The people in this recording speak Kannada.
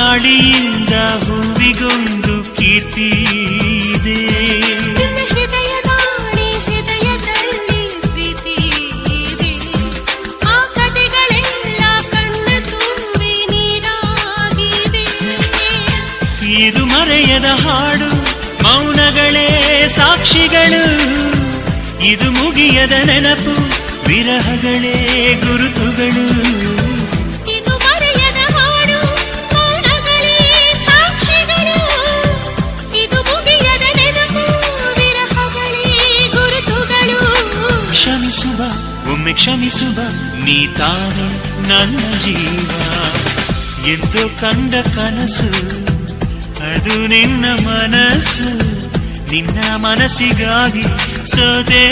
ಗಾಳಿಯಿಂದ ಹೂವಿಗೊಂದು ಕೀರ್ತಿ ಇದೆ. ಹೃದಯದಲ್ಲಿ ಪ್ರೀತಿ ಇದೆ. ಆ ಕಥೆಗಳೆಲ್ಲ ಕಣ್ಣ ತುಂಬಿ ನೀರಾಗಿದೆ. ಇದು ಮರೆಯದ ಹಾಡು, ಮೌನಗಳೇ ಸಾಕ್ಷಿಗಳು. ಇದು ಮುಗಿಯದ ನೆನಪು, ವಿರಹಗಳೇ ಗುರುತುಗಳು. ಇದು ಮರೆಯದ ಹಾಡು, ಮೌನಗಳೇ ಸಾಕ್ಷಿಗಳು. ಇದು ಮುಗಿಯದ ನೆನಪು, ವಿರಹಗಳೇ ಗುರುತುಗಳು. ಕ್ಷಮಿಸುವ, ಒಮ್ಮೆ ಕ್ಷಮಿಸುವ, ನೀ ತಾನೆ ನನ್ನ ಜೀವ. ಎಂದು ಕಂಡ ಕನಸು ಅದು ನಿನ್ನ ಮನಸ್ಸು. ನಿನ್ನ ಮನಸ್ಸಿಗಾಗಿ ಸೋದೆ.